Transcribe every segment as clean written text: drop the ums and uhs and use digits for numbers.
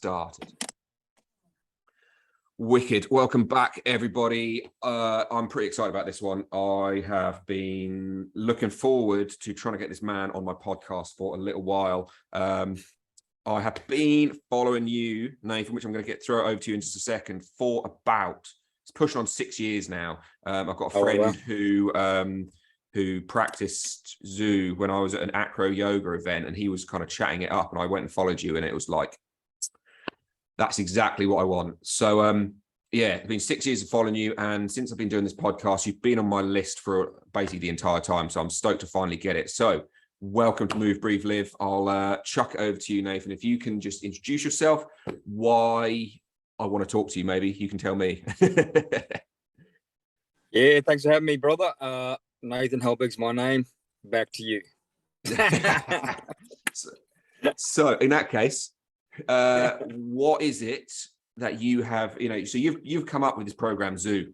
started. Wicked. Welcome back, everybody. I'm pretty excited about this one. I have been looking forward to trying to get this man on my podcast for a little while. I have been following you, Nathan, which I'm going to throw it over to you in just a second, for about, it's pushing on 6 years now. I've got a friend who practiced zoo when I was at an acro yoga event, and he was kind of chatting it up, and I went and followed you, and it was like, that's exactly what I want. So, yeah, it's been 6 years of following you. And since I've been doing this podcast, you've been on my list for basically the entire time. So I'm stoked to finally get it. So welcome to Move, Breathe, Live. I'll chuck it over to you, Nathan. If you can just introduce yourself, why I want to talk to you, maybe you can tell me. Yeah, thanks for having me, brother. Nathan Helberg's my name. Back to you. So in that case, what is it that you have, so you've come up with this program Zoo.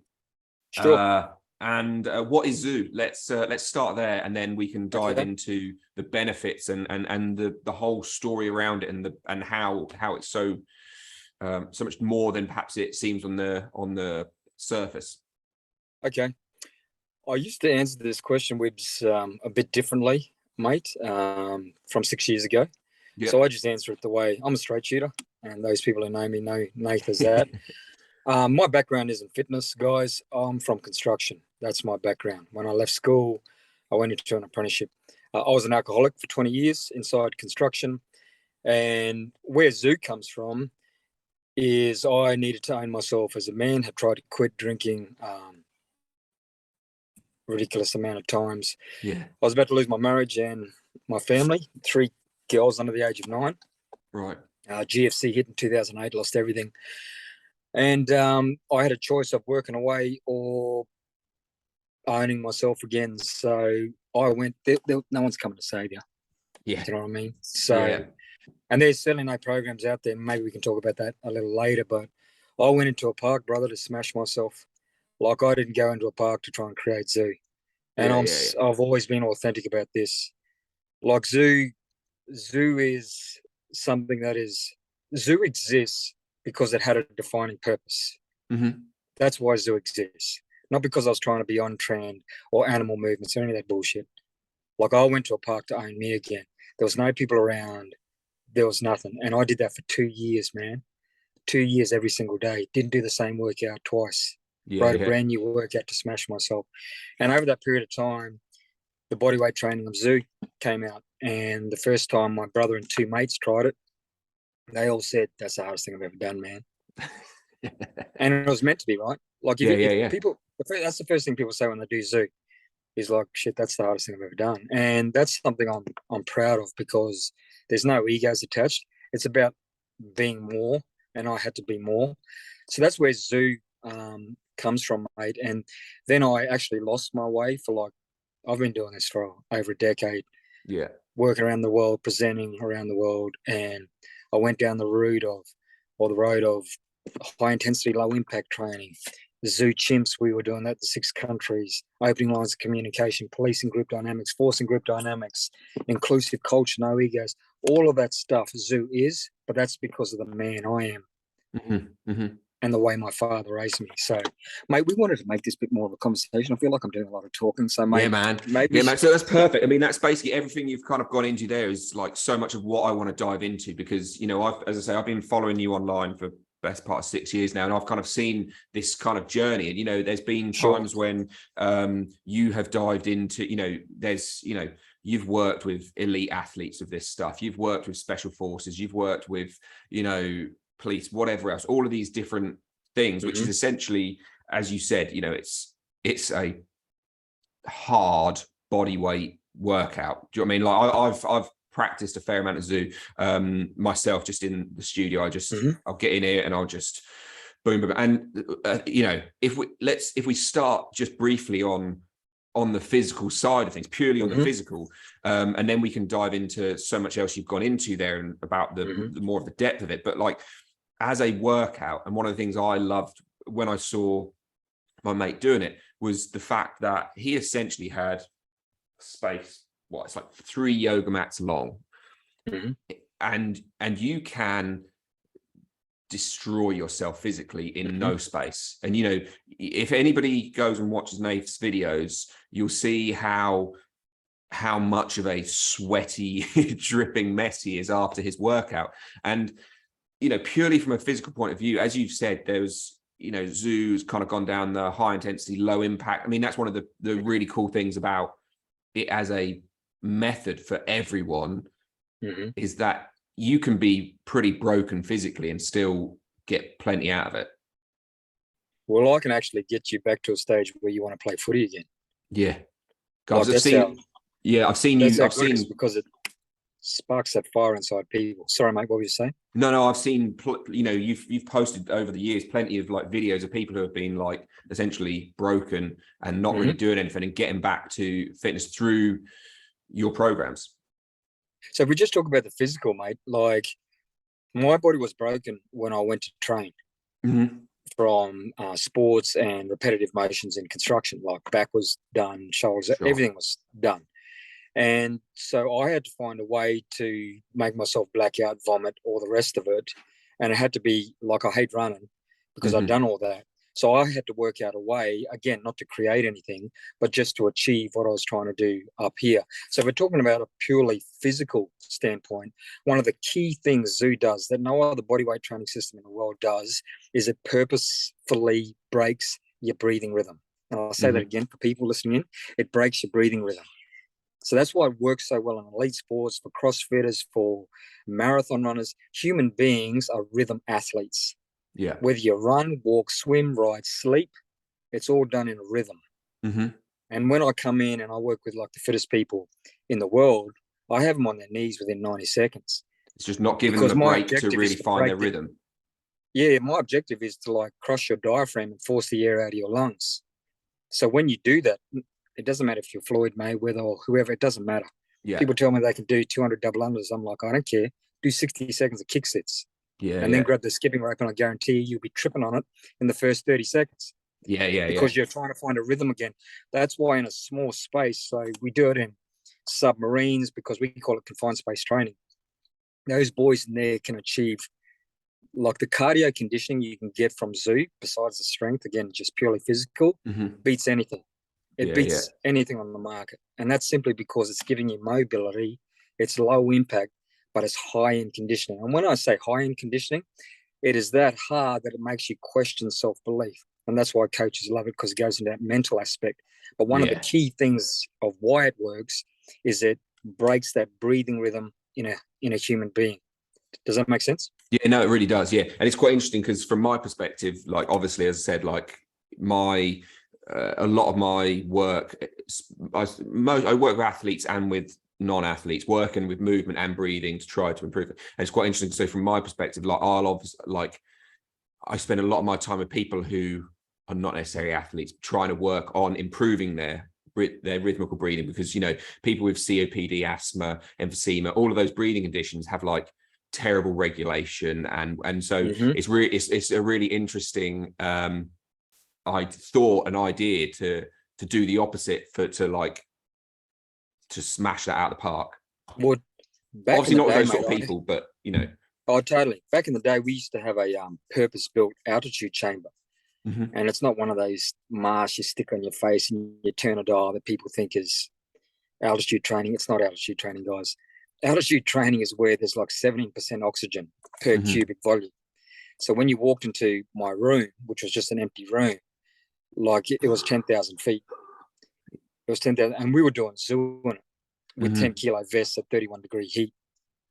Sure. And what is Zoo? Let's start there, and then we can dive into the benefits and the whole story around it, and how it's so much more than perhaps it seems on the surface. Okay. I used to answer this question with a bit differently, mate, from 6 years ago. Yeah. So I just answer it the way I'm a straight shooter, and those people who know me know Nathan as that. My background isn't fitness, guys. I'm from construction. That's my background. When I left school, I went into an apprenticeship. I was an alcoholic for 20 years inside construction. And where Zoo comes from is I needed to own myself as a man, had tried to quit drinking ridiculous amount of times. Yeah. I was about to lose my marriage and my family, 3 girls under the age of 9. Right. GFC hit in 2008, lost everything. And I had a choice of working away or owning myself again. So I went, no one's coming to save you. Yeah. You know what I mean? So, and there's certainly no programs out there. Maybe we can talk about that a little later, but I went into a park, brother, to smash myself. Like, I didn't go into a park to try and create Zoo. And I've always been authentic about this. Like, Zoo is something that is, Zoo exists because it had a defining purpose. Mm-hmm. That's why Zoo exists. Not because I was trying to be on trend or animal movements or any of that bullshit. Like, I went to a park to own me again. There was no people around. There was nothing. And I did that for 2 years, man. 2 years every single day. Didn't do the same workout twice. Wrote a brand new workout to smash myself. And over that period of time, the bodyweight training of Zoo came out. And the first time my brother and 2 mates tried it, they all said, that's the hardest thing I've ever done, man. And it was meant to be, right? Like, people, that's the first thing people say when they do Zoo is like, shit, that's the hardest thing I've ever done. And that's something I'm proud of, because there's no egos attached. It's about being more, and I had to be more. So that's where Zoo comes from, mate. And then I actually lost my way for I've been doing this for over a decade. Yeah. Working around the world, presenting around the world. And I went down the road of high intensity, low impact training. The Zoo chimps, we were doing that, the 6 countries, opening lines of communication, policing group dynamics, forcing group dynamics, inclusive culture, no egos, all of that stuff Zoo is, but that's because of the man I am. Mm-hmm. Mm-hmm. And the way my father raised me. So, mate, we wanted to make this a bit more of a conversation. I feel like I'm doing a lot of talking. So, mate, man. So that's perfect. I mean, that's basically everything you've kind of gone into there is like so much of what I want to dive into, because, I've been following you online for best part of 6 years now, and I've kind of seen this kind of journey. And, there's been times when you have dived into, you've worked with elite athletes of this stuff. You've worked with special forces. You've worked with, police, whatever else, all of these different things, which is essentially, as you said, it's a hard body weight workout. Do you know what I mean? Like I've practiced a fair amount of Zoo myself, just in the studio. I'll get in here and I'll just boom. And if we start just briefly on the physical side of things, purely on the physical, and then we can dive into so much else you've gone into there and about the more of the depth of it. But like, as a workout, and one of the things I loved when I saw my mate doing it was the fact that he essentially had space, it's like 3 yoga mats long, and you can destroy yourself physically in no space. And, you know, if anybody goes and watches Nate's videos, you'll see how much of a sweaty, dripping mess he is after his workout. And, you know, purely from a physical point of view, as you've said, there's, you know, Zoo's kind of gone down the high intensity, low impact. I mean, that's one of the really cool things about it as a method for everyone, is that you can be pretty broken physically and still get plenty out of it. Well, I can actually get you back to a stage where you want to play footy again. Yeah. Like, I've seen because it sparks that fire inside people. Sorry, mate, what were you saying? No, I've seen, you know, you've posted over the years plenty of like videos of people who have been like essentially broken and not really doing anything and getting back to fitness through your programs. So if we just talk about the physical, mate, like my body was broken when I went to train from sports and repetitive motions in construction. Like back was done, shoulders, everything was done. And so I had to find a way to make myself black out, vomit, all the rest of it. And it had to be like, I hate running because I'd done all that. So I had to work out a way, again, not to create anything, but just to achieve what I was trying to do up here. So if we're talking about a purely physical standpoint, one of the key things Zoo does that no other bodyweight training system in the world does is it purposefully breaks your breathing rhythm. And I'll say that again for people listening in, it breaks your breathing rhythm. So that's why it works so well in elite sports, for CrossFitters, for marathon runners. Human beings are rhythm athletes. Yeah. Whether you run, walk, swim, ride, sleep, it's all done in a rhythm. And when I come in and I work with like the fittest people in the world, I have them on their knees within 90 seconds. It's just not giving them a break to really find their rhythm. Yeah, my objective is to like crush your diaphragm and force the air out of your lungs. So when you do that, it doesn't matter if you're Floyd Mayweather or whoever, it doesn't matter. Yeah. People tell me they can do 200 double unders. I'm like, I don't care. Do 60 seconds of kick sits. And then grab the skipping rope, and I guarantee you'll be tripping on it in the first 30 seconds. Because you're trying to find a rhythm again. That's why in a small space, so we do it in submarines because we call it confined space training. Those boys in there can achieve like the cardio conditioning you can get from Zoo, besides the strength, again, just purely physical, beats anything. It beats anything on the market. And that's simply because it's giving you mobility. It's low impact, but it's high-end conditioning. And when I say high-end conditioning, it is that hard that it makes you question self-belief. And that's why coaches love it, because it goes into that mental aspect. But one of the key things of why it works is it breaks that breathing rhythm in a human being. Does that make sense? Yeah, no, it really does. Yeah. And it's quite interesting because from my perspective, like obviously, as I said, like a lot of my work, I work with athletes and with non-athletes, working with movement and breathing to try to improve it. And it's quite interesting. So from my perspective, like I spend a lot of my time with people who are not necessarily athletes, trying to work on improving their rhythmical breathing, because, you know, people with COPD, asthma, emphysema, all of those breathing conditions have like terrible regulation. And so it's a really interesting, I thought an idea to do the opposite, to smash that out of the park. Well, obviously not those sort of people, but you know. Oh, totally. Back in the day, we used to have a purpose-built altitude chamber, and it's not one of those masks you stick on your face and you turn a dial that people think is altitude training. It's not altitude training, guys. Altitude training is where there's like 17% oxygen per cubic volume. So when you walked into my room, which was just an empty room, like it was 10,000 feet. It was 10,000, and we were doing Zoo with 10 kilo vests at 31-degree heat.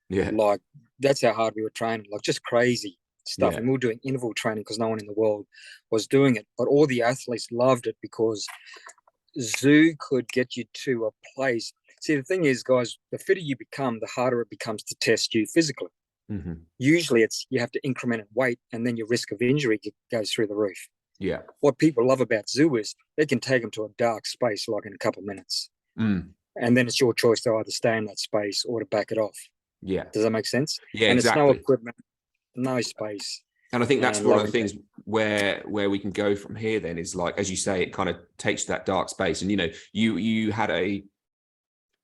Yeah. Like that's how hard we were training, like just crazy stuff. And we were doing interval training because no one in the world was doing it. But all the athletes loved it because Zoo could get you to a place. See, the thing is, guys, the fitter you become, the harder it becomes to test you physically. Usually you have to increment in weight, and then your risk of injury goes through the roof. Yeah. What people love about Zoo is they can take them to a dark space like in a couple of minutes. And then it's your choice to either stay in that space or to back it off. Yeah. Does that make sense? Yeah, and exactly. It's no equipment, no space. And I think that's one of the things where we can go from here then is, like, as you say, it kind of takes that dark space. And, you know, you had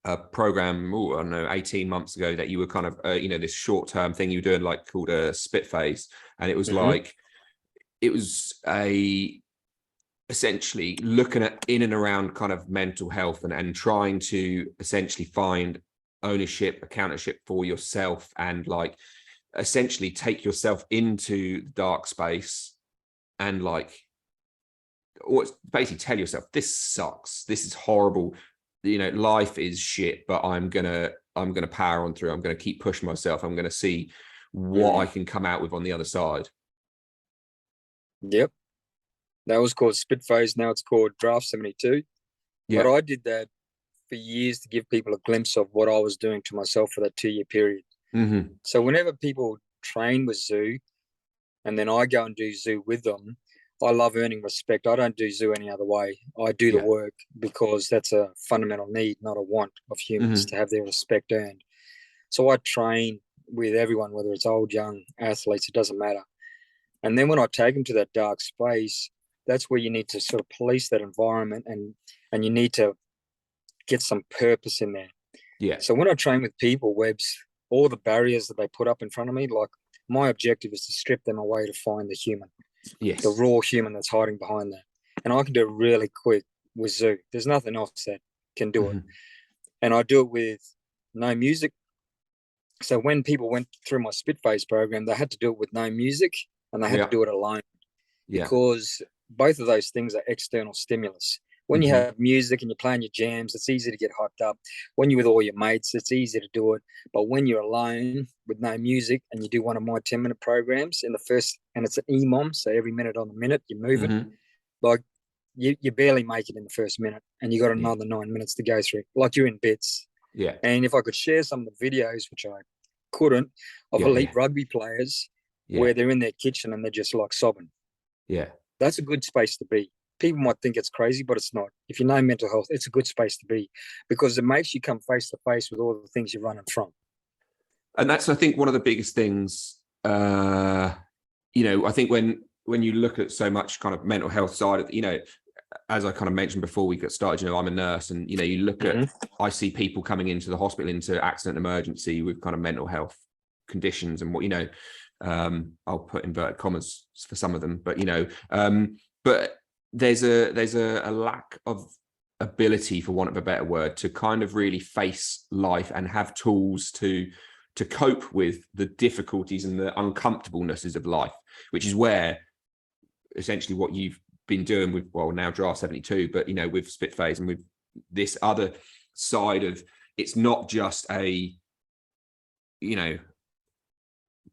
a program, I don't know, 18 months ago, that you were kind of, this short-term thing you were doing, like called a spit phase. And it was like, it was essentially looking at in and around kind of mental health and trying to essentially find ownership, accountanship for yourself, and like essentially take yourself into the dark space and like, or basically tell yourself, this sucks, this is horrible, life is shit, but I'm gonna power on through. I'm gonna keep pushing myself. I'm gonna see what I can come out with on the other side. Yep. That was called Spit Phase. Now it's called Draft 72. Yeah. But I did that for years to give people a glimpse of what I was doing to myself for that 2-year period. So whenever people train with Zoo and then I go and do Zoo with them, I love earning respect. I don't do Zoo any other way. I do the work because that's a fundamental need, not a want of humans, to have their respect earned. So I train with everyone, whether it's old, young, athletes, it doesn't matter. And then when I take them to that dark space, that's where you need to sort of police that environment, and you need to get some purpose in there. Yeah. So when I train with people, Webbs, all the barriers that they put up in front of me, like my objective is to strip them away to find the human, the raw human that's hiding behind that. And I can do it really quick with Zoo. There's nothing else that can do it. And I do it with no music. So when people went through my Spit Phase program, they had to do it with no music, and they had to do it alone, because both of those things are external stimulus. When you have music and you're playing your jams, it's easy to get hyped up. When you're with all your mates, it's easy to do it. But when you're alone with no music and you do one of my 10-minute programs in the first, and it's an EMOM, so every minute on the minute you're moving, like you barely make it in the first minute, and you got another 9 minutes to go through, like you're in bits. Yeah. And if I could share some of the videos, which I couldn't, of elite rugby players where they're in their kitchen and they're just like sobbing. Yeah. That's a good space to be. People might think it's crazy, but it's not. If you know mental health, it's a good space to be, because it makes you come face to face with all the things you're running from. And that's, I think, one of the biggest things, I think when you look at so much kind of mental health side of, as I kind of mentioned before we got started, I'm a nurse, and, you look at, I see people coming into the hospital, into accident emergency with kind of mental health conditions and what, I'll put inverted commas for some of them, but, but there's a lack of ability, for want of a better word, to kind of really face life and have tools to cope with the difficulties and the uncomfortablenesses of life, which is where essentially what you've been doing with, well, now Draft 72, but, with Spit Phase and with this other side of, it's not just a,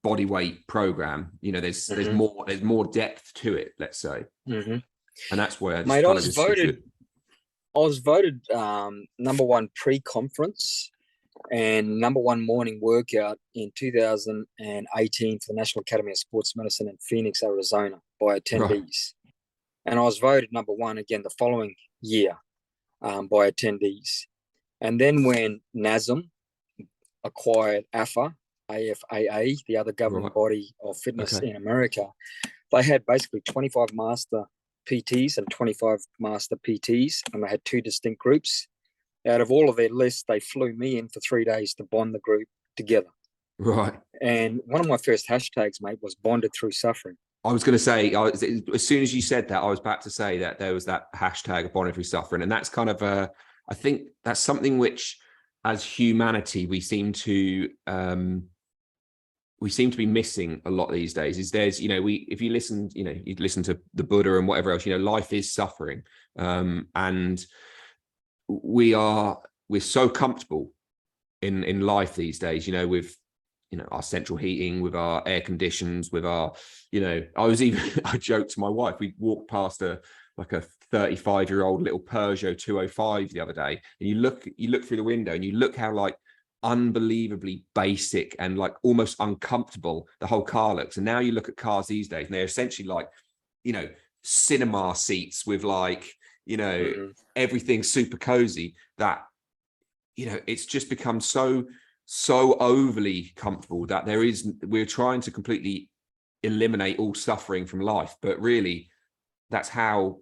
body weight program, there's more depth to it, let's say. And that's where, mate, I was voted number one pre-conference and number one morning workout in 2018 for the National Academy of Sports Medicine in Phoenix, Arizona, by attendees. And I was voted number one again the following year by attendees. And then when NASM acquired AFAA, the other government body of fitness in America, they had basically 25 master PTs and 25 master PTs, and they had two distinct groups. Out of all of their lists, they flew me in for 3 days to bond the group together. Right. And one of my first hashtags, mate, was bonded through suffering. I was going to say, as soon as you said that, I was about to say that there was that hashtag bonded through suffering. And that's kind of I think that's something which, as humanity, we seem to be missing a lot these days. Is there's, if you listen, you listen to the Buddha and whatever else, life is suffering. And we're so comfortable in life these days, with, our central heating, with our air conditions, with our, I joked to my wife, we walked past a 35-year-old little Peugeot 205 the other day, and you look through the window and you look how like unbelievably basic and like almost uncomfortable the whole car looks. And now you look at cars these days and they're essentially like, cinema seats with like, everything super cozy, that, it's just become so overly comfortable that we're trying to completely eliminate all suffering from life. But really, that's how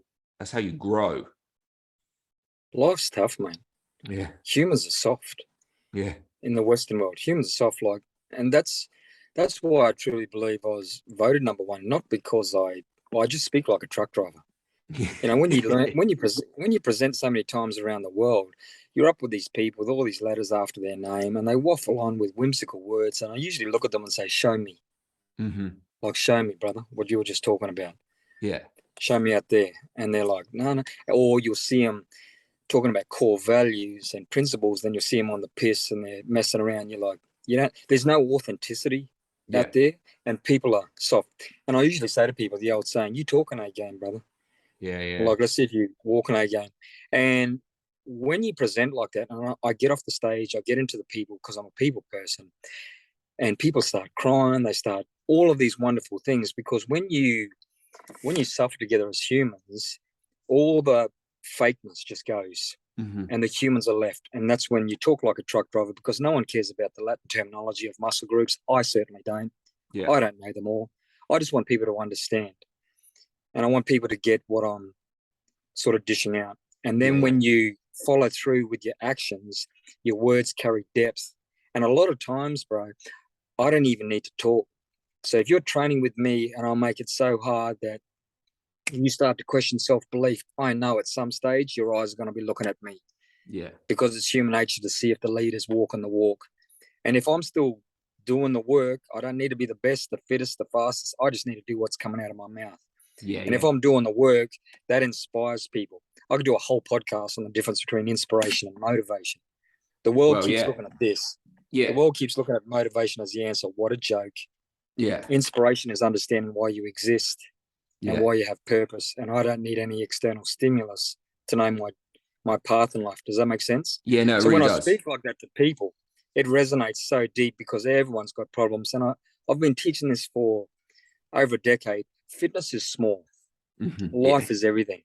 you grow. Life's tough, mate. Yeah. Humans are soft Yeah. in the Western world. Humans are soft, like, and that's why I truly believe I was voted number one. Not because I just speak like a truck driver. You know, when you learn, when you present so many times around the world, you're up with these people with all these letters after their name, and they waffle on with whimsical words. And I usually look at them and say, "Show me, Mm-hmm. like, show me, brother, what you were just talking about. Yeah. Show me out there." And they're like, "No, no." Or you'll see them talking about core values and principles, then you'll see them on the piss and they're messing around. You're like, you know, there's no authenticity Yeah. out there, and people are soft. And I usually say to people the old saying, "You talk an A game, brother." Yeah. Yeah. Like, let's see if you walk an A game. And when you present like that, and I get off the stage, I get into the people because I'm a people person, and people start crying, they start all of these wonderful things, because when you suffer together as humans, all the fakeness just goes, Mm-hmm. and the humans are left. And that's when you talk like a truck driver, because no one cares about the Latin terminology of muscle groups. I certainly don't. Yeah. I don't know them all. I just want people to understand. And I want people to get what I'm sort of dishing out. And Yeah. then Yeah. when you follow through with your actions, your words carry depth. And a lot of times, bro, I don't even need to talk. So if you're training with me and I'll make it so hard that you start to question self-belief, I know at some stage your eyes are going to be looking at me, Yeah. because it's human nature to see if the leader's walking the walk. And if I'm still doing the work, I don't need to be the best, the fittest, the fastest. I just need to do what's coming out of my mouth. Yeah. And if Yeah. I'm doing the work, that inspires people. I could do a whole podcast on the difference between inspiration and motivation. The world Well, keeps yeah. looking at this. The Yeah. world keeps looking at motivation as the answer. What a joke. Yeah. Inspiration is understanding why you exist and Yeah. why you have purpose. And I don't need any external stimulus to know my path in life. Does that make sense? Yeah. No, it So really when I does. speak like that to people, it resonates so deep, because everyone's got problems. And I've been teaching this for over a decade. Fitness is small. Mm-hmm. Yeah. Life is everything.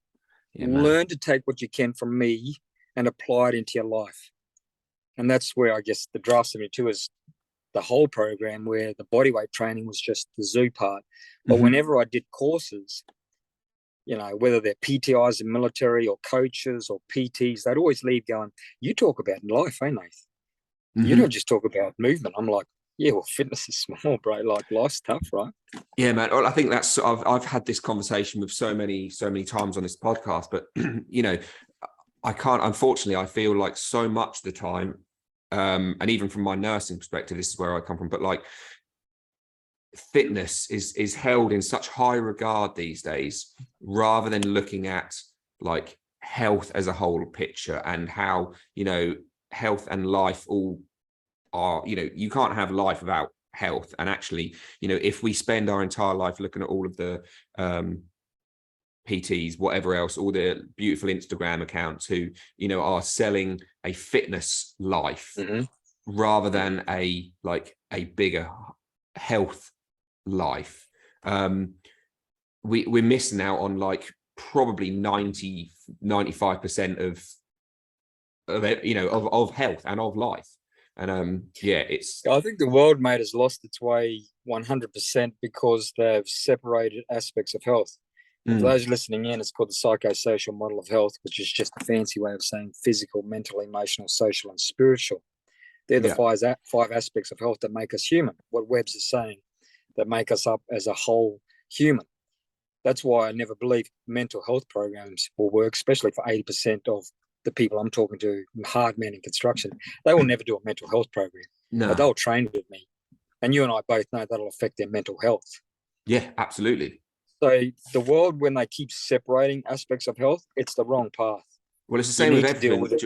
Yeah, man. Learn to take what you can from me and apply it into your life. And that's where I guess the Draft 72 is the whole program, where the bodyweight training was just the zoo part. But Mm-hmm. whenever I did courses, you know, whether they're PTIs in military or coaches or PTs, they'd always leave going, "You talk about life, eh, Nathan? You Mm-hmm. don't just talk about movement." I'm like, "Yeah, well, fitness is small, bro. Like, life's tough, right?" Yeah, man. Well, I think that's I've had this conversation with so many times on this podcast, but you know, I can't. Unfortunately, I feel like so much of the time, and even from my nursing perspective, this is where I come from. But like, fitness is held in such high regard these days, rather than looking at like health as a whole picture, and how, you know, health and life all are, you know, you can't have life without health. And actually, you know, if we spend our entire life looking at all of the PTs, whatever else, all the beautiful Instagram accounts who, you know, are selling a fitness life, Mm-hmm. rather than a like a bigger health life, we're missing out on like probably 95% of it, you know, of health and of life. And yeah, it's I think the world, mate, has lost its way 100%, because they've separated aspects of health. And for those listening in, it's called the psychosocial model of health, which is just a fancy way of saying physical, mental, emotional, social, and spiritual. They're the yeah, five aspects of health that make us human. What Webb's is saying, that make us up as a whole human. That's why I never believe mental health programs will work, especially for 80% of the people I'm talking to, hard men in construction. They will never do a mental health program, but no, they'll train with me. And you and I both know that'll affect their mental health. yeah, absolutely. So the world, when they keep separating aspects of health, it's the wrong path. Well, it's the You same with need to deal everything. with it.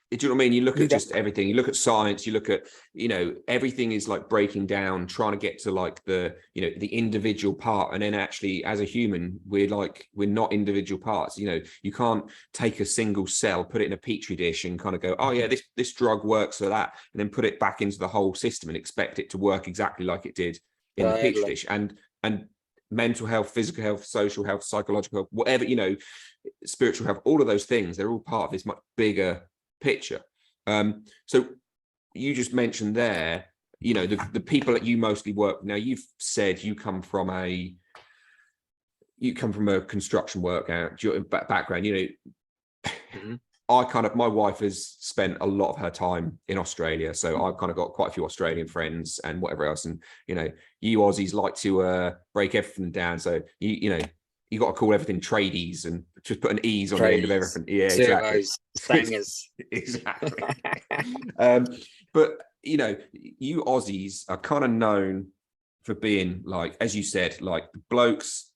Do you know what I mean? You look You at go. just everything, you look at science, you look at, you know, everything is like breaking down, trying to get to like the, you know, the individual part. And then actually as a human, we're not individual parts. You know, you can't take a single cell, put it in a petri dish and kind of go, oh yeah, this drug works for that, and then put it back into the whole system and expect it to work exactly like it did in the petri dish. And mental health, physical health, social health, psychological health, whatever, you know, spiritual health, all of those things, they're all part of this much bigger picture. So you just mentioned there, you know, the people that you mostly work with. Now, you've said you come from a construction background, you know. Mm-hmm. my wife has spent a lot of her time in Australia, so I've kind of got quite a few Australian friends and whatever else. And you Aussies like to break everything down, so you got to call everything tradies and just put an ease on the end of everything. Yeah, exactly. Sangers. Exactly. But you Aussies are kind of known for being, like, as you said, like, blokes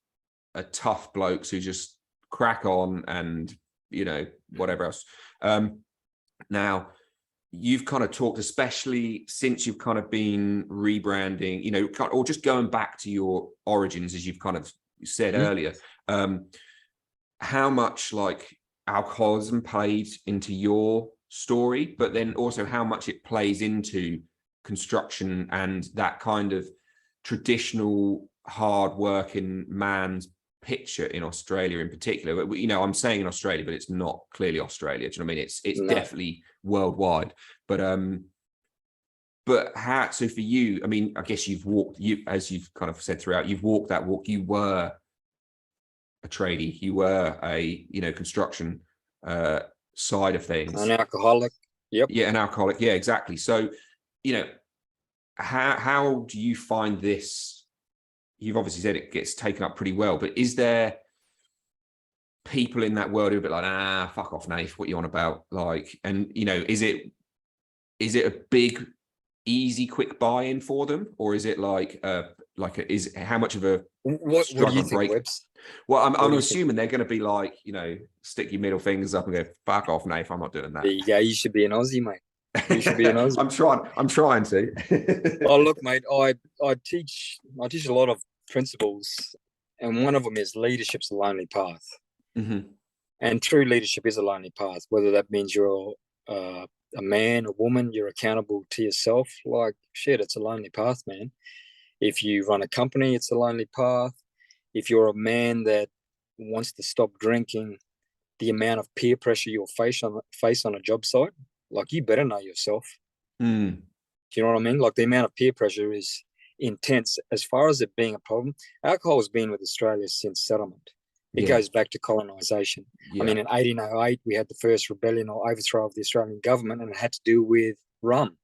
are tough blokes who just crack on and whatever else. Now you've kind of talked, especially since you've kind of been rebranding, or just going back to your origins, as you've kind of said earlier, how much like alcoholism played into your story, but then also how much it plays into construction and that kind of traditional hard working man's picture in Australia in particular. I'm saying in Australia, but it's not clearly Australia. Do you know what I mean? It's definitely worldwide. But how, so for you, I mean, I guess as you've kind of said throughout, you've walked that walk. You were a tradie, you were a construction side of things. An alcoholic. Yep. Yeah, an alcoholic. Yeah, exactly. So, how do you find this? You've obviously said it gets taken up pretty well, but is there people in that world who are a bit like, fuck off, Nath, what you on about? Like, and is it a big, easy, quick buy-in for them, or is it how much of a what do you think, Webbs? Well, I'm assuming they're going to be like, stick your middle fingers up and go, fuck off, Nath, I'm not doing that. There you go. You should be an Aussie, mate. You should be an Aussie. I'm trying to. Oh, look, mate, I teach a lot of principles, and one of them is leadership's a lonely path. Mm-hmm. And true leadership is a lonely path, whether that means you're a man, a woman, you're accountable to yourself. Like, shit, it's a lonely path, man. If you run a company, it's a lonely path. If you're a man that wants to stop drinking, the amount of peer pressure you'll face on a job site, like, you better know yourself. Mm. Do you know what I mean? Like, the amount of peer pressure is intense. As far as it being a problem, alcohol has been with Australia since settlement. It goes back to colonisation. Yeah. I mean, in 1808, we had the first rebellion or overthrow of the Australian government, and it had to do with rum.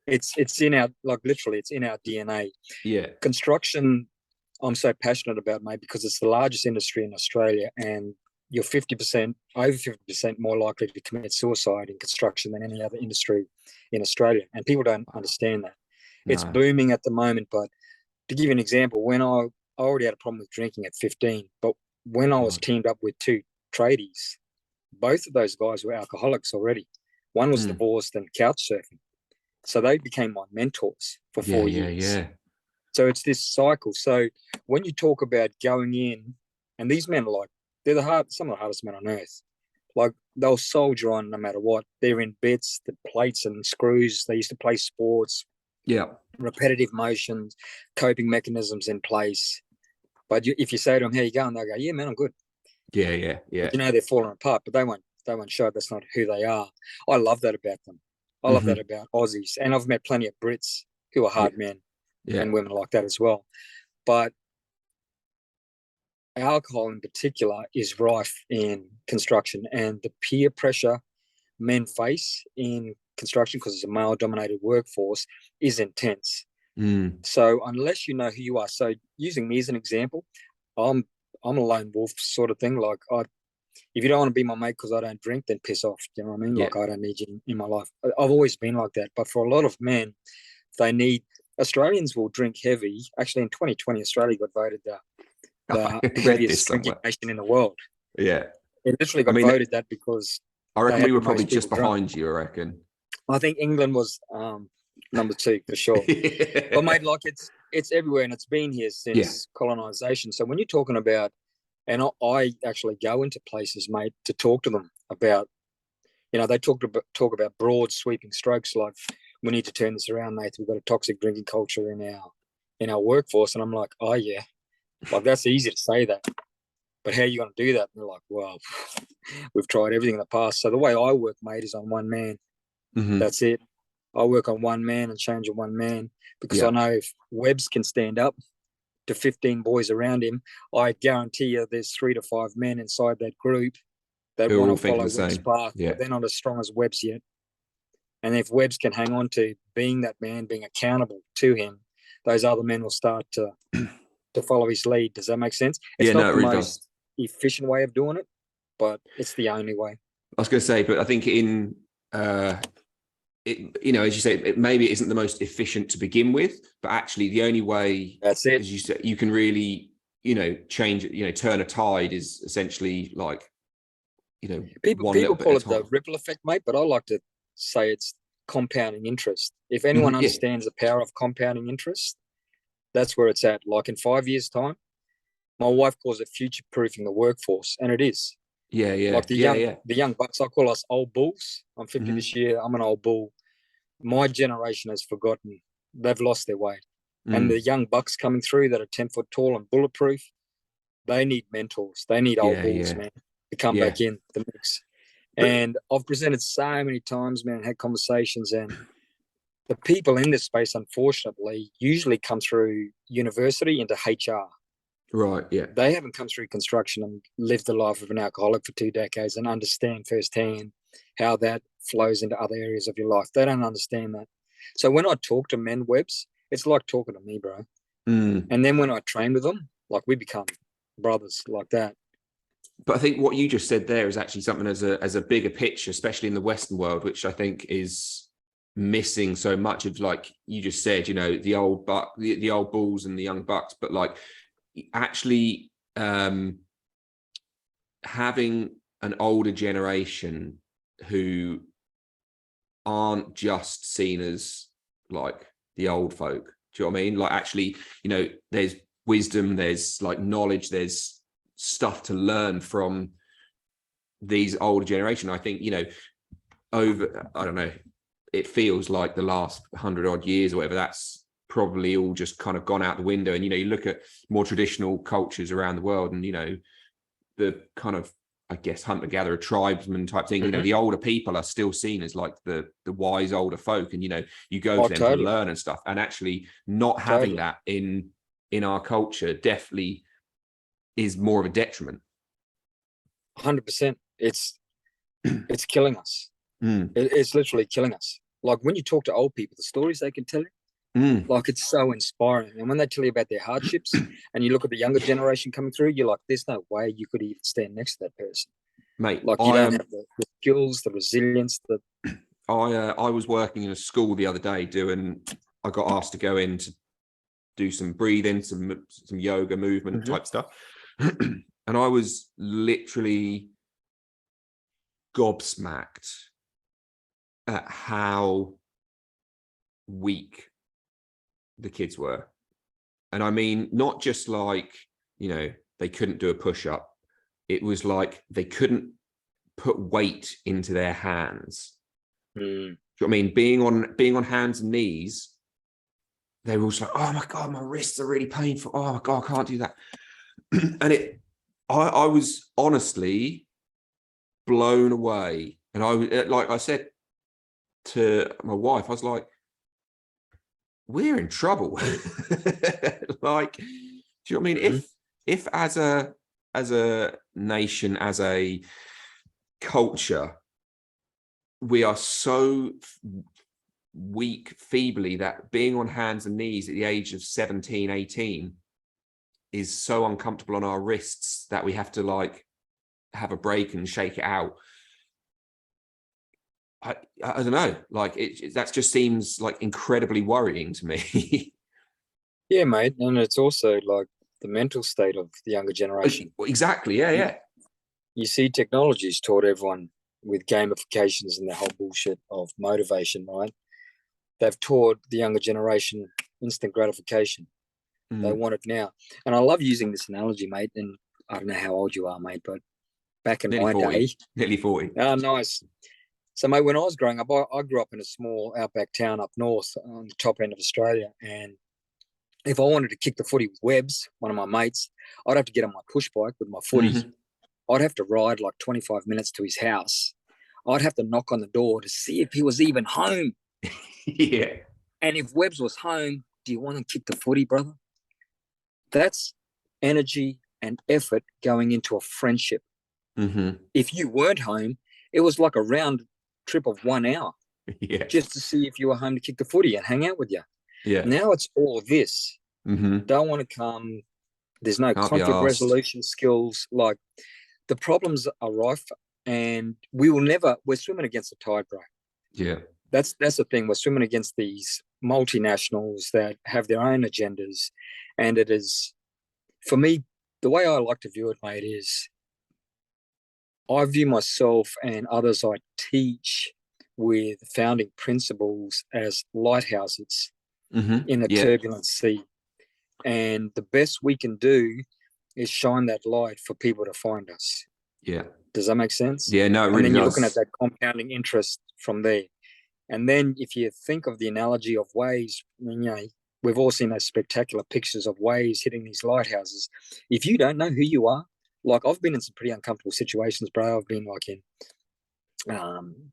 It's in our, like, literally, it's in our DNA. Yeah. Construction, I'm so passionate about, mate, because it's the largest industry in Australia, and you're over 50% more likely to commit suicide in construction than any other industry in Australia. And people don't understand that. No. It's booming at the moment. But to give you an example, when I already had a problem with drinking at 15, but when I was teamed up with two tradies, both of those guys were alcoholics already. One was divorced and couch surfing. So they became my mentors for 4 years. Yeah. So it's this cycle. So when you talk about going in, and these men are like, they're some of the hardest men on earth. Like, they'll soldier on no matter what. They're in bits, the plates and screws. They used to play sports. Yeah. Repetitive motions, coping mechanisms in place. But if you say to them, how you going? They'll go, yeah, man, I'm good. Yeah. But they're falling apart, but they won't show it. That's not who they are. I love that about them. I love that about Aussies. And I've met plenty of Brits who are hard men and women like that as well. But alcohol in particular is rife in construction, and the peer pressure men face in construction, because it's a male-dominated workforce, is intense. So unless you know who you are, so using me as an example, I'm a lone wolf sort of thing. Like, if you don't want to be my mate because I don't drink, then piss off. You know what I mean? Like, I don't need you in my life. I've always been like that. But for a lot of men, Australians will drink heavy. Actually, in 2020, Australia got voted the heaviest drinking nation in the world. Yeah. It literally got voted that because I reckon we were probably just behind you, I reckon. I think England was number 2 for sure. But mate, like, it's everywhere, and it's been here since colonisation. So when you're talking about, and I actually go into places, mate, to talk to them about, they talk about broad sweeping strokes, like, we need to turn this around, Nathan. We've got a toxic drinking culture in our workforce. And I'm like, oh yeah, like, that's easy to say that, but how are you going to do that? And they're like, well, we've tried everything in the past. So the way I work, mate, is on one man. That's it. I work on one man and change on one man, because I know if Webbs can stand up to 15 boys around him, I guarantee you there's 3 to 5 men inside that group that Who are want all to thinking follow the Webb's same. path, Yeah. but they're not as strong as Webb's yet. And if Webbs can hang on to being that man, being accountable to him, those other men will start to follow his lead. Does that make sense? It's Yeah, not no, it the really most does. efficient way of doing it, but it's the only way. I was going to say, but I think in it, you know, as you say, maybe it isn't the most efficient to begin with, but actually the only way, That's it. as you said, you can really, you know, change, you know, turn a tide is essentially like, you know, one little People bit call at it a the time. ripple effect, mate, but I like to say it's compounding interest. If anyone Yeah, understands the power of compounding interest, that's where it's at. Like in 5 years' time, my wife calls it future proofing the workforce, and it is. yeah, yeah, Like yeah, yeah. the young bucks, I call us old bulls. I'm 50 Mhm. this year. I'm an old bull. My generation has forgotten. They've lost their way. And the Mm. young bucks coming through that are 10 foot tall and bulletproof, they need mentors. They need old Yeah, bulls, yeah, man, to come yeah. back in the mix. But And I've presented so many times, man, had conversations, and the people in this space, unfortunately, usually come through university into HR. right, yeah. They haven't come through construction and lived the life of an alcoholic for 2 decades and understand firsthand how that flows into other areas of your life. They don't understand that. So when I talk to men Webbs, it's like talking to me, bro. Mm. And then when I train with them, like we become brothers like that. But I think what you just said there is actually something as a bigger picture, especially in the Western world, which I think is missing so much of, like you just said, you know, the old bulls and the young bucks, but like actually having an older generation who aren't just seen as like the old folk. Do you know what I mean? Like actually, you know, there's wisdom, there's like knowledge, there's stuff to learn from these older generation. I think, you know, over, I don't know, it feels like the last 100 odd years or whatever, that's probably all just kind of gone out the window. And, you know, you look at more traditional cultures around the world and, you know, the kind of, I guess, hunter-gatherer tribesman type thing, you know, the older people are still seen as like the wise older folk. And, you know, you go Oh, to them to totally. learn and stuff. And actually not having Totally. that in our culture definitely is more of a detriment. 100%. It's killing us. Mm. It's literally killing us. Like when you talk to old people, the stories they can tell you, Mm. like it's so inspiring. And when they tell you about their hardships and you look at the younger generation coming through, you're like, there's no way you could even stand next to that person. Mate, Like you don't have the skills, the resilience, I was working in a school the other day I got asked to go in to do some breathing, some yoga movement type stuff. And I was literally gobsmacked at how weak the kids were. And I mean, not just like, you know, they couldn't do a push-up. It was like they couldn't put weight into their hands. Do you know what I mean? Being on hands and knees, they were also like, oh my God, my wrists are really painful. Oh my God, I can't do that. And I was honestly blown away. And like I said to my wife, I was like, we're in trouble. Like, do you know what I mean? If as a nation, as a culture, we are so weak feebly that being on hands and knees at the age of 17, 18 is so uncomfortable on our wrists that we have to like have a break and shake it out. I don't know, like that just seems like incredibly worrying to me. Yeah, mate. And it's also like the mental state of the younger generation. Exactly. Yeah. You see technology's taught everyone with gamifications and the whole bullshit of motivation, right? They've taught the younger generation instant gratification. They want it now. And I love using this analogy, mate. And I don't know how old you are, mate, but back in Nearly my 40. day. Nearly 40. Oh, nice. So, mate, when I was growing up, I grew up in a small outback town up north on the top end of Australia. And if I wanted to kick the footy with Webbs, one of my mates, I'd have to get on my push bike with my footy. I'd have to ride like 25 minutes to his house. I'd have to knock on the door to see if he was even home. Yeah. And if Webbs was home, do you want to kick the footy, brother? That's energy and effort going into a friendship. If you weren't home, it was like a round trip of 1 hour Yeah. just to see if you were home to kick the footy and hang out with you. Yeah. Now it's all this. Don't want to come. There's no Can't be conflict asked. resolution skills. Like, the problems are rife, and we're swimming against the tide, bro. Yeah. That's the thing. We're swimming against these multinationals that have their own agendas. And it is, for me, the way I like to view it, mate, is I view myself and others I teach with founding principles as lighthouses in a Yeah. turbulent sea. And the best we can do is shine that light for people to find us. Yeah. Does that make sense? Yeah, no, it And really then you're looking at does. that compounding interest from there. And then if you think of the analogy of waves, we've all seen those spectacular pictures of waves hitting these lighthouses. If you don't know who you are, like, I've been in some pretty uncomfortable situations, bro. I've been like in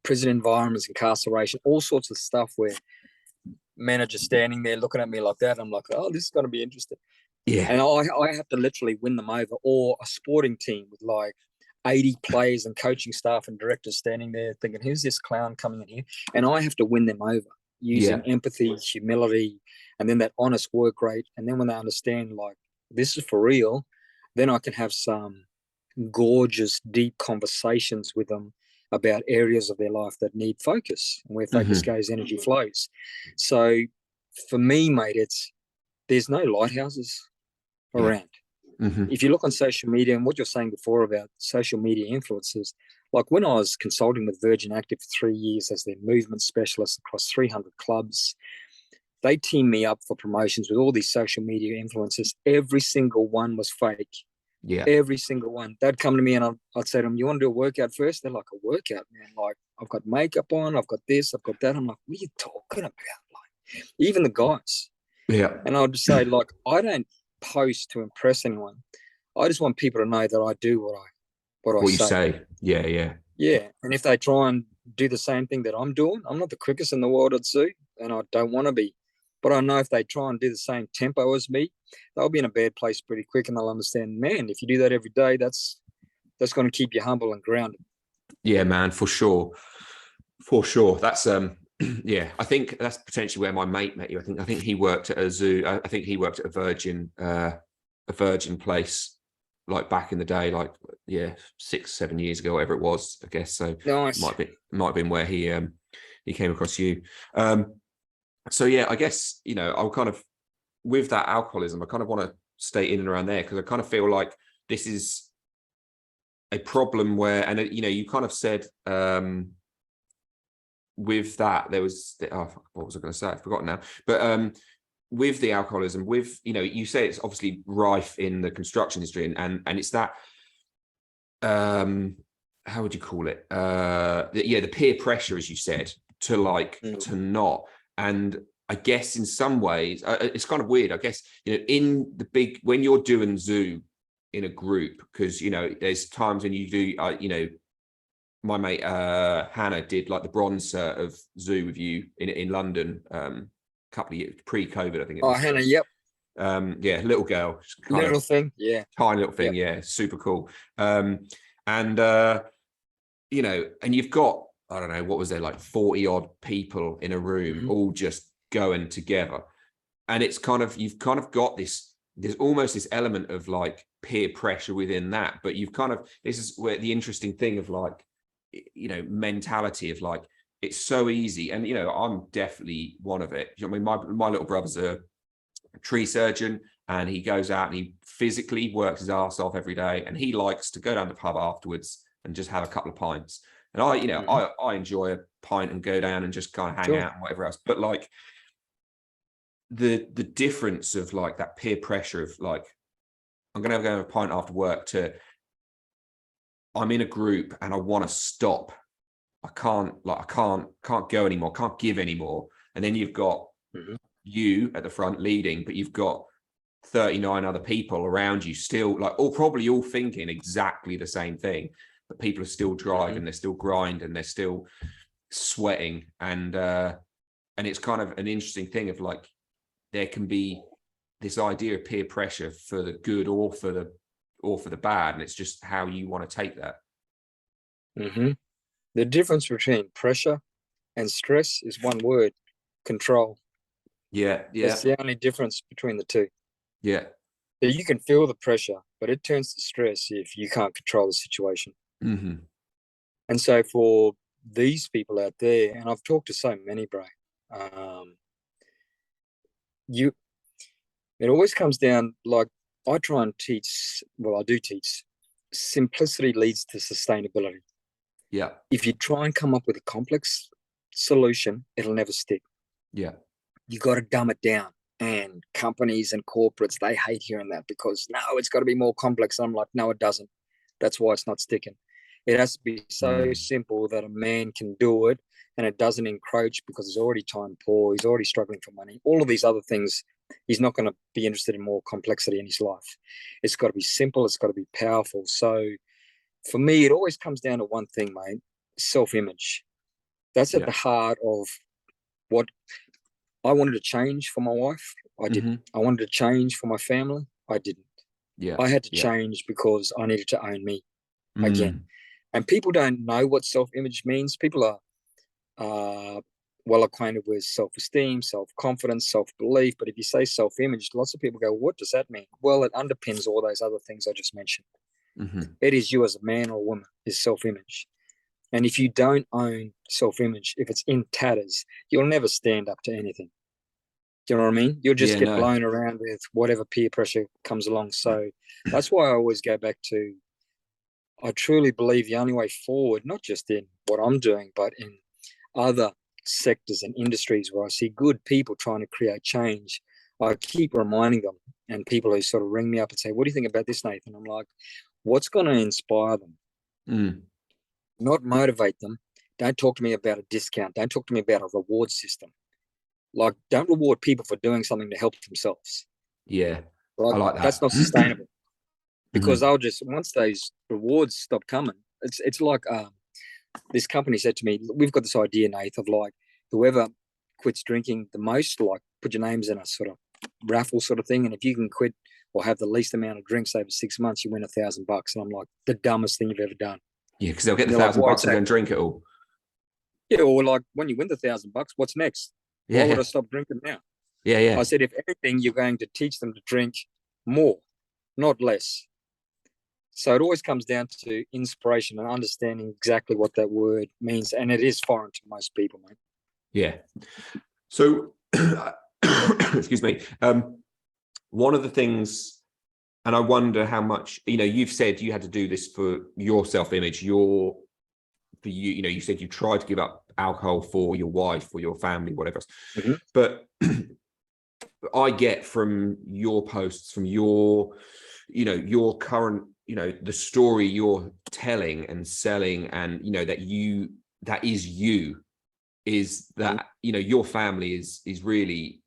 prison environments, incarceration, all sorts of stuff where men are just standing there looking at me like that. I'm like, oh, this is going to be interesting. Yeah. And I have to literally win them over. Or a sporting team with like 80 players and coaching staff and directors standing there thinking, who's this clown coming in here? And I have to win them over using empathy, humility, and then that honest work rate. And then when they understand, like, this is for real, then I can have some gorgeous, deep conversations with them about areas of their life that need focus. And where focus goes, energy flows. So for me, mate, there's no lighthouses around. If you look on social media and what you're saying before about social media influencers, like when I was consulting with Virgin Active for 3 years as their movement specialist across 300 clubs, they teamed me up for promotions with all these social media influencers. Every single one was fake. Yeah. Every single one. They'd come to me and I'd say to them, you want to do a workout first? They're like, a workout, man? Like, I've got makeup on, I've got this, I've got that. I'm like, what are you talking about? Like, even the guys. Yeah. And I'd say, like, I don't post to impress anyone. I just want people to know that I do what you say. Yeah. Yeah. Yeah. And if they try and do the same thing that I'm doing, I'm not the quickest in the world at zoo, and I don't want to be. But I know if they try and do the same tempo as me, they'll be in a bad place pretty quick, and they'll understand, man, if you do that every day, that's going to keep you humble and grounded. Yeah, man, for sure. For sure. That's yeah, I think that's potentially where my mate met you. I think he worked at a zoo. I think he worked at a virgin place, like back in the day, like 6-7 years ago, whatever it was, I guess. So nice. might have been where he came across you. So yeah, I guess, I'll kind of, with that alcoholism, I kind of want to stay in and around there, because I kind of feel like this is a problem where, and you kind of said with that there was what was I going to say? I've forgotten now. But with the alcoholism, with you say it's obviously rife in the construction industry, and it's that how would you call it? The peer pressure, as you said, to to not. And I guess in some ways it's kind of weird. I guess in the big, when you're doing zoo in a group, because there's times when you do my mate Hannah did like the bronze cert of zoo with you in London a couple of years pre-COVID, I think it was. Hannah, yep. Little girl, little thing, yeah, tiny little thing, yep. Yeah, super cool. And you've got, I don't know, what was there, like 40 odd people in a room, all just going together. And it's kind of, you've kind of got this, there's almost this element of like peer pressure within that, but you've kind of, this is where the interesting thing of like, mentality of like, it's so easy. And, I'm definitely one of it. I mean, my little brother's a tree surgeon, and he goes out and he physically works his ass off every day. And he likes to go down the pub afterwards and just have a couple of pints. And I enjoy a pint and go down and just kind of hang out and whatever else. But like the difference of like that peer pressure of like, I'm going to go have a pint after work, to I'm in a group and I want to stop. I can't go anymore. Can't give anymore. And then you've got you at the front leading, but you've got 39 other people around you still, like, probably all thinking exactly the same thing, but people are still driving, they're still grinding, they're still sweating. And it's kind of an interesting thing of like, there can be this idea of peer pressure for the good or for the bad. And it's just how you want to take that. Mm-hmm. The difference between pressure and stress is one word: control. Yeah, yeah, That's the only difference between the two. yeah. So you can feel the pressure, but it turns to stress if you can't control the situation. Hmm. And so for these people out there, and I've talked to so many, bro, um, you it always comes down, like, I try and teach, well, I do teach, simplicity leads to sustainability. Yeah, If you try and come up with a complex solution, it'll never stick. yeah. You got to dumb it down. And companies and corporates, they hate hearing that because no, it's got to be more complex. I'm like, no, it doesn't. That's why it's not sticking. It has to be so Mm. simple that a man can do it and it doesn't encroach because he's already time poor, he's already struggling for money. All of these other things, he's not going to be interested in more complexity in his life. It's got to be simple, it's got to be powerful. So for me, it always comes down to one thing, mate: self-image. That's at Yeah. the heart of what I wanted to change for my wife. I didn't. Hmm. I wanted to change for my family. I didn't. Yeah, I had to yeah. change because I needed to own me again. Mm. And people don't know what self-image means. People are well acquainted with self-esteem, self-confidence, self-belief. But if you say self-image, lots of people go, "What does that mean?" Well, it underpins all those other things I just mentioned. Hmm. It is you as a man or woman is self-image. And if you don't own self-image, if it's in tatters, you'll never stand up to anything. Do you know what I mean? You'll just Yeah, get no. blown around with whatever peer pressure comes along. So that's why I always go back to, I truly believe the only way forward, not just in what I'm doing, but in other sectors and industries where I see good people trying to create change, I keep reminding them, and people who sort of ring me up and say, "What do you think about this, Nathan?" I'm like, what's going to inspire them, Mm. not motivate them? Don't talk to me about a discount. Don't talk to me about a reward system. Like, don't reward people for doing something to help themselves. Yeah, Like, I like that's that. not sustainable because Hmm. they'll just, once those rewards stop coming, it's like this company said to me, "We've got this idea, Nath, of like whoever quits drinking the most, like put your names in a sort of raffle sort of thing, and if you can quit or have the least amount of drinks over 6 months, you win $1,000." And I'm like, the dumbest thing you've ever done. Yeah, because they'll get And the they're like, thousand "Why is bucks and go that?" and drink it all. Yeah, or like, when you win the $1,000, what's next? Yeah, Why would yeah, I stop drinking now? yeah, I yeah. said, if anything, you're going to teach them to drink more, not less. So it always comes down to inspiration and understanding exactly what that word means. And it is foreign to most people, mate. Yeah. So, excuse me. One of the things, and I wonder how much, you've said you had to do this for your self-image, for you, you said you tried to give up alcohol for your wife or your family, whatever else. Mm-hmm. But I get from your posts, from your current, the story you're telling and selling, and that is you, is that your family is really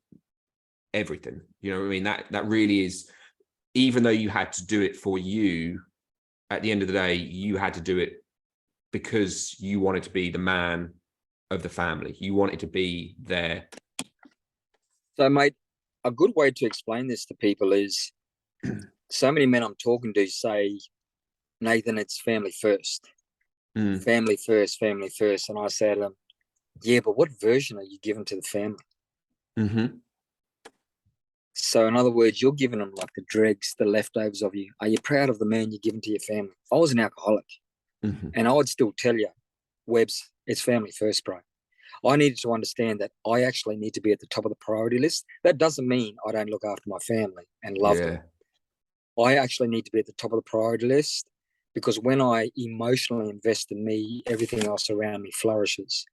everything. You know what I mean? That really is, even though you had to do it for you, at the end of the day, you had to do it because you wanted to be the man of the family. You wanted to be there. So, mate, a good way to explain this to people is, so many men I'm talking to say, "Nathan, it's family first, Mm. family first, family first." And I say to them, "Yeah, but what version are you giving to the family?" Mm-hmm. So, in other words, you're giving them like the dregs, the leftovers of you. Are you proud of the man you're giving to your family? I was an alcoholic, Mm-hmm. and I would still tell you, Webbs, it's family first, bro. I needed to understand that I actually need to be at the top of the priority list. That doesn't mean I don't look after my family and love them. Yeah. I actually need to be at the top of the priority list, because when I emotionally invest in me, everything else around me flourishes.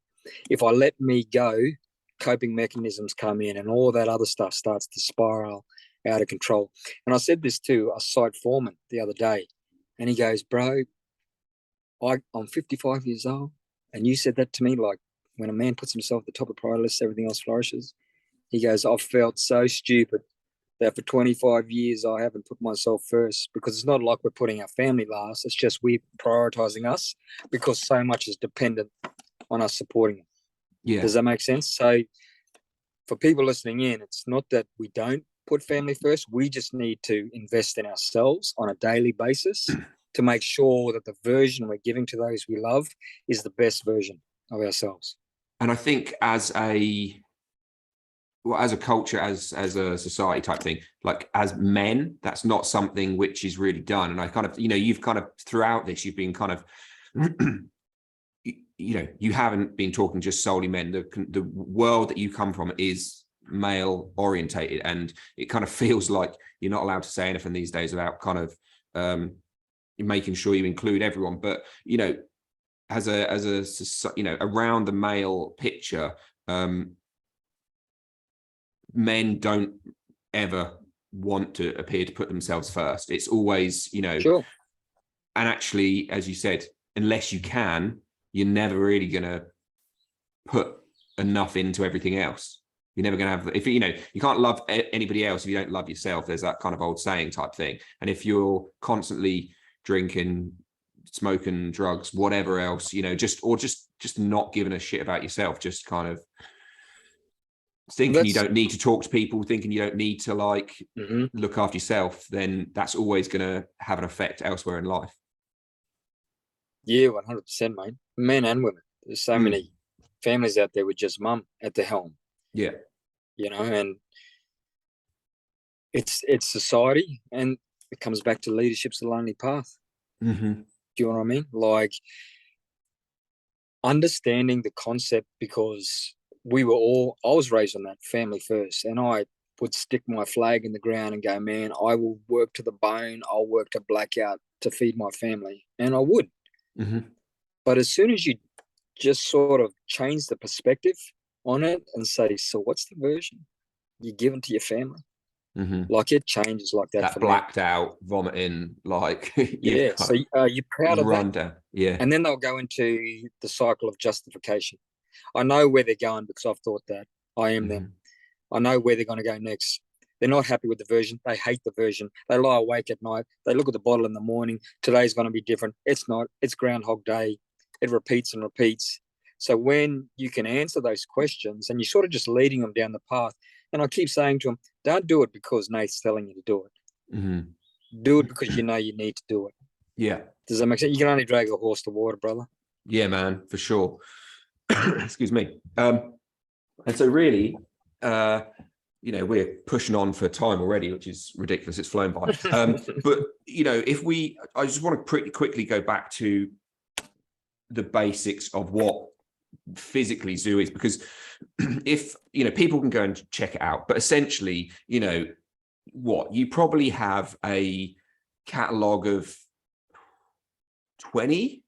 If I let me go, coping mechanisms come in and all that other stuff starts to spiral out of control. And I said this to a site foreman the other day, and he goes, "Bro, I'm 55 years old, and you said that to me, like, when a man puts himself at the top of the priority list, everything else flourishes." He goes, "I've felt so stupid that for 25 years I haven't put myself first, because it's not like we're putting our family last. It's just we're prioritizing us because so much is dependent on us supporting them." Yeah. Does that make sense? So for people listening in, it's not that we don't put family first. We just need to invest in ourselves on a daily basis to make sure that the version we're giving to those we love is the best version of ourselves. And I think as a culture, as a society type thing, like as men, that's not something which is really done. And I kind of, you've kind of throughout this, you've been kind of, you haven't been talking just solely men. The world that you come from is male orientated, and it kind of feels like you're not allowed to say anything these days without kind of making sure you include everyone. But as a around the male picture, men don't ever want to appear to put themselves first. It's always, Sure. And actually, as you said, unless you can, you're never really going to put enough into everything else. You're never going to have, if you can't love anybody else if you don't love yourself. There's that kind of old saying type thing. And if you're constantly drinking, smoking, drugs, whatever else, just not giving a shit about yourself, just kind of thinking you don't need to talk to people, thinking you don't need to look after yourself, then that's always going to have an effect elsewhere in life. Yeah, 100%, mate. Men and women. There's so many families out there with just mum at the helm. Yeah. And it's society, and it comes back to leadership's the lonely path. Mm-hmm. Do you know what I mean? Like understanding the concept, because I was raised on that family first, and I would stick my flag in the ground and go, man, I will work to the bone. I'll work to blackout to feed my family. And I would. Mm-hmm. But as soon as you just sort of change the perspective on it and say, so what's the version you give to your family? Mm-hmm. Like it changes like that. That blacked out, vomiting, like yeah. So you're proud of that. Down. Yeah. And then they'll go into the cycle of justification. I know where they're going because I've thought that. I am them. I know where they're going to go next. They're not happy with the version. They hate the version. They lie awake at night. They look at the bottle in the morning. Today's going to be different. It's not. It's Groundhog Day. It repeats and repeats. So when you can answer those questions and you're sort of just leading them down the path, and I keep saying to them, don't do it because Nate's telling you to do it. Mm-hmm. Do it because you know you need to do it. Yeah. Does that make sense? You can only drag a horse to water, brother. Yeah, man, for sure. Excuse me. And so really, we're pushing on for time already, which is ridiculous. It's flown by. But, I just want to pretty quickly go back to the basics of what physically zoo is, because if, people can go and check it out, but essentially, you probably have a catalog of 20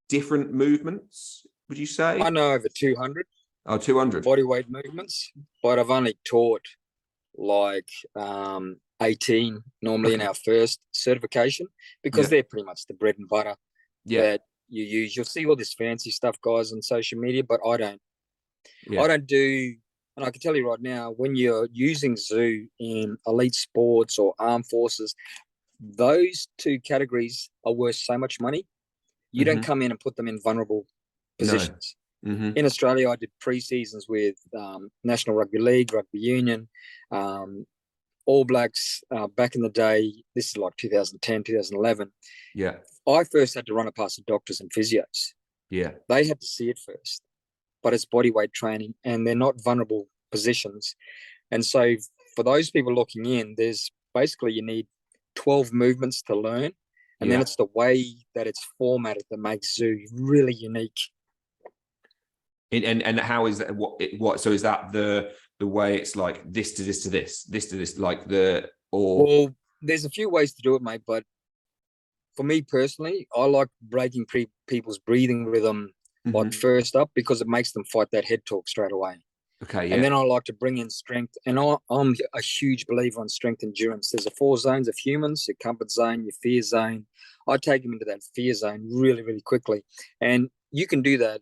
different movements, would you say? I know over 200. Oh, 200 bodyweight movements, but I've only taught like 18 normally in our first certification, because they're pretty much the bread and butter that you use. You'll see all this fancy stuff, guys, on social media, but I don't. I don't do, and I can tell you right now, when you're using zoo in elite sports or armed forces, those two categories are worth so much money. You don't come in and put them in vulnerable positions. No. Mm-hmm. In Australia, I did pre-seasons with National Rugby League, Rugby Union, All Blacks back in the day. This is like 2010, 2011. Yeah. I first had to run it past the doctors and physios. Yeah. They had to see it first. But it's bodyweight training, and they're not vulnerable positions. And so for those people looking in, there's basically you need 12 movements to learn. And then it's the way that it's formatted that makes zoo really unique. And how is that? What? So is that the way it's like this to this to this to this, like the or? Well, there's a few ways to do it, mate. But for me personally, I like breaking people's breathing rhythm like first up, because it makes them fight that head talk straight away. Okay. Yeah. And then I like to bring in strength, and I'm a huge believer on strength endurance. There's 4 zones of humans: your comfort zone, your fear zone. I take them into that fear zone really, really quickly, and you can do that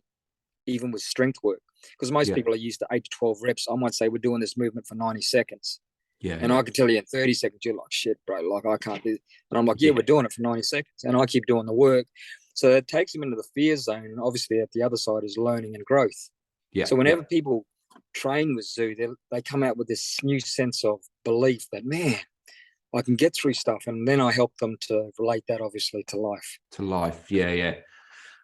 even with strength work, because most people are used to 8 to 12 reps. I might say we're doing this movement for 90 seconds. Yeah. And I can tell you in 30 seconds, you're like, shit, bro, like I can't do it. And I'm like, we're doing it for 90 seconds. And I keep doing the work. So it takes them into the fear zone. And obviously at the other side is learning and growth. Yeah. So whenever people train with zoo, they come out with this new sense of belief that, man, I can get through stuff, and then I help them to relate that obviously to life. To life. Yeah.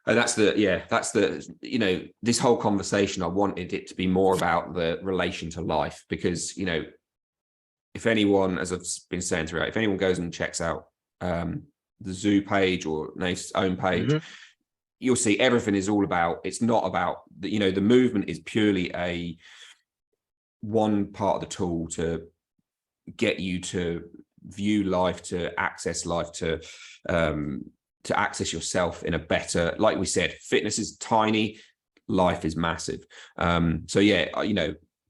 And that's the, this whole conversation, I wanted it to be more about the relation to life, because, if anyone, as I've been saying throughout, if anyone goes and checks out the zoo page or Nate's own page, you'll see everything is all about, it's not about the movement is purely a one part of the tool to get you to view life, to access life, to access yourself in a better, like we said, fitness is tiny, life is massive. So yeah,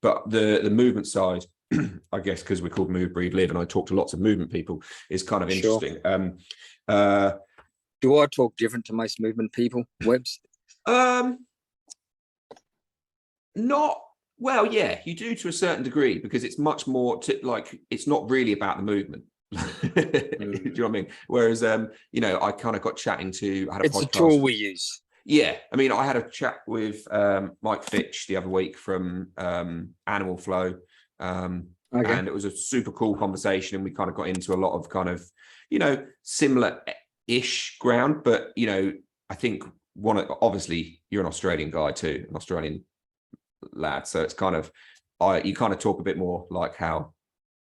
but the movement side, I guess because we're called Move, Breathe, Live, and I talk to lots of movement people, is kind of interesting. Sure. Do I talk different to most movement people, Webbs? Not well, yeah, you do to a certain degree, because it's much more it's not really about the movement. Do you know what I mean? Whereas I kind of got chatting to, I had a it's podcast. a tool we use. Yeah, I mean, I had a chat with Mike Fitch the other week from Animal Flow, and it was a super cool conversation, and we kind of got into a lot of kind of similar-ish ground. But I think obviously you're an Australian guy too, an Australian lad, so it's kind of you kind of talk a bit more like how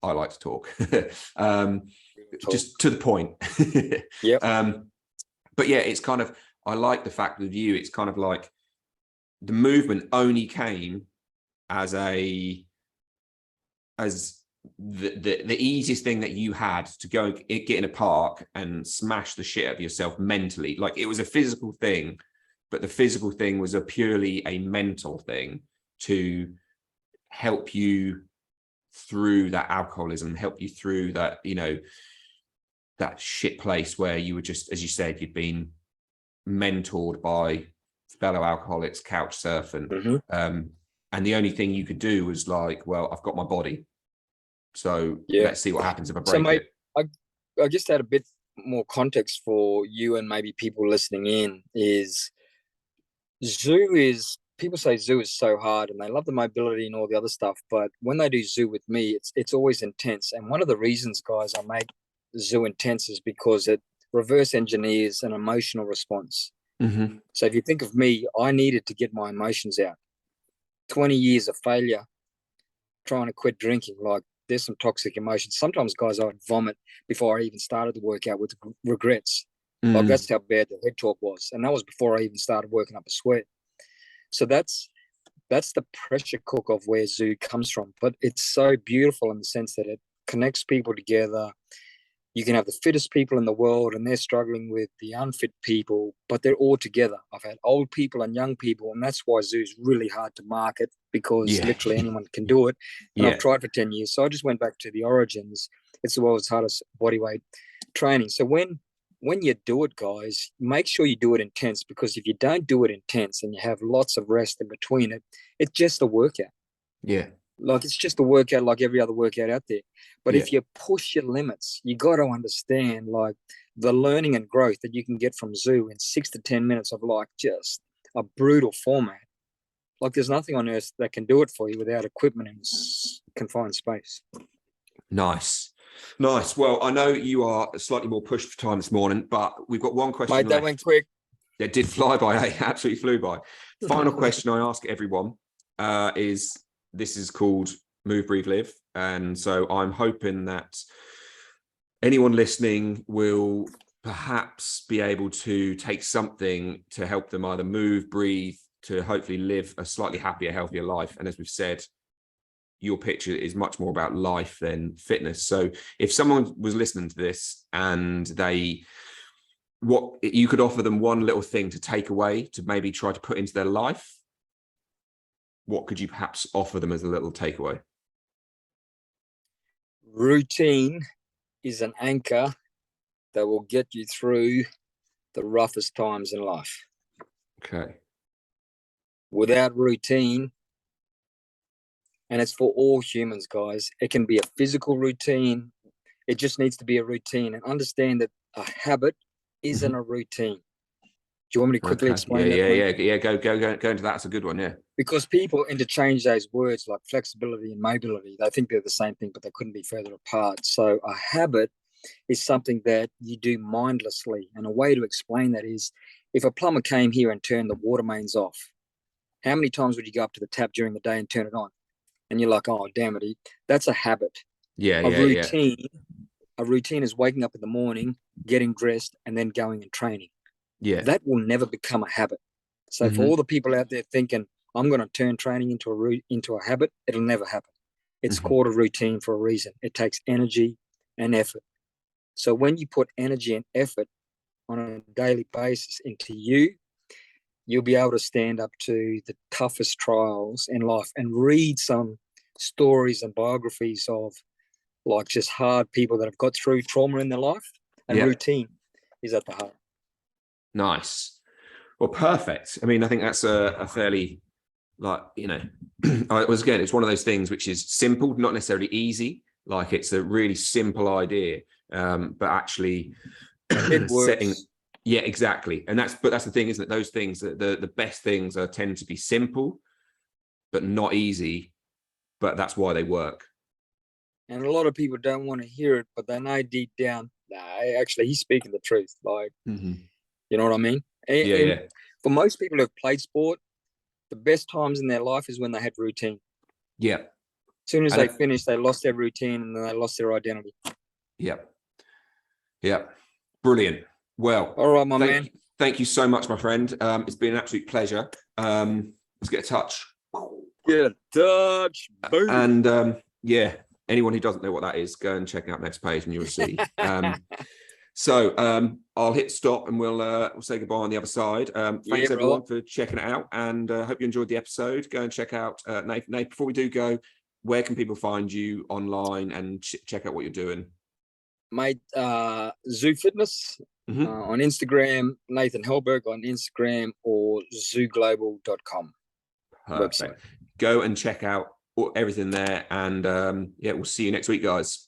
I like to talk, just to the point. Yeah. But yeah, it's kind of, I like the fact with you, it's kind of like the movement only came as the easiest thing that you had to go and get in a park and smash the shit out of yourself mentally. Like, it was a physical thing, but the physical thing was purely a mental thing to help you through that alcoholism, help you through that, that shit place where you were just, as you said, you'd been mentored by fellow alcoholics, couch surfing. And the only thing you could do was like, well, I've got my body, so let's see what happens if I break it. I just add a bit more context for you and maybe people listening in is people say zoo is so hard and they love the mobility and all the other stuff, but when they do zoo with me, it's always intense. And one of the reasons, guys, I make zoo intense is because it reverse engineers an emotional response. So if you think of me, I needed to get my emotions out. 20 years of failure trying to quit drinking, like, there's some toxic emotions. Sometimes, guys, I would vomit before I even started the workout with regrets. Like, that's how bad the head talk was. And that was before I even started working up a sweat. So that's the pressure cook of where zoo comes from. But it's so beautiful in the sense that it connects people together. You can have the fittest people in the world and they're struggling with the unfit people, but they're all together. I've had old people and young people, and that's why zoo's really hard to market, because literally anyone can do it. And I've tried for 10 years. So I just went back to the origins. It's the world's hardest bodyweight training. So when you do it, guys, make sure you do it intense, because if you don't do it intense and you have lots of rest in between it, it's just a workout. Yeah. Like, it's just a workout like every other workout out there. But if you push your limits, you got to understand, like, the learning and growth that you can get from zoo in 6 to 10 minutes of, like, just a brutal format. Like, there's nothing on earth that can do it for you without equipment in confined space. Nice. Well, I know you are slightly more pushed for time this morning, but we've got one question left. That went quick. It did fly by, absolutely flew by. Final question I ask everyone is, this is called Move, Breathe, Live. And so I'm hoping that anyone listening will perhaps be able to take something to help them either move, breathe, to hopefully live a slightly happier, healthier life. And as we've said, your picture is much more about life than fitness. So if someone was listening to this and you could offer them one little thing to take away, to maybe try to put into their life, what could you perhaps offer them as a little takeaway? Routine is an anchor that will get you through the roughest times in life. Okay. Without routine, and it's for all humans, guys, it can be a physical routine. It just needs to be a routine, and understand that a habit isn't a routine. Do you want me to quickly Okay. explain that? Yeah. Go into that. That's a good one. Yeah. Because people interchange those words like flexibility and mobility. They think they're the same thing, but they couldn't be further apart. So a habit is something that you do mindlessly. And a way to explain that is, if a plumber came here and turned the water mains off, how many times would you go up to the tap during the day and turn it on? And you're like, oh, damn it. That's a habit. Yeah. A routine is waking up in the morning, getting dressed, and then going and training. Yeah. That will never become a habit. So for all the people out there thinking, I'm going to turn training into a habit, it'll never happen. It's called a routine for a reason. It takes energy and effort. So when you put energy and effort on a daily basis into you, you'll be able to stand up to the toughest trials in life and read some stories and biographies of like just hard people that have got through trauma in their life, and routine is at the heart. Nice. Well, perfect. I mean, I think that's a fairly, like, you know, it's one of those things which is simple, not necessarily easy. Like, it's a really simple idea, but actually it works. Yeah, exactly. And that's the thing, isn't it? Those things, the best things tend to be simple, but not easy, but that's why they work. And a lot of people don't want to hear it, but they know deep down, actually, he's speaking the truth. Like, you know what I mean? And for most people who have played sport, the best times in their life is when they had routine. Yeah. As soon as they finished, they lost their routine and then they lost their identity. Yeah. Brilliant. Well, all right, my man. Thank you so much, my friend. It's been an absolute pleasure. Let's get a touch. Get a touch. Boom. And anyone who doesn't know what that is, go and check out next page and you'll see. So I'll hit stop and we'll say goodbye on the other side. Thanks everyone for checking it out, and hope you enjoyed the episode. Go and check out Nathan. Nate, before we do go, where can people find you online and check out what you're doing? Mate, Zoo Fitness on Instagram, Nathan Helberg on Instagram, or zooglobal.com. Perfect. Website. Go and check out everything there, and we'll see you next week, guys.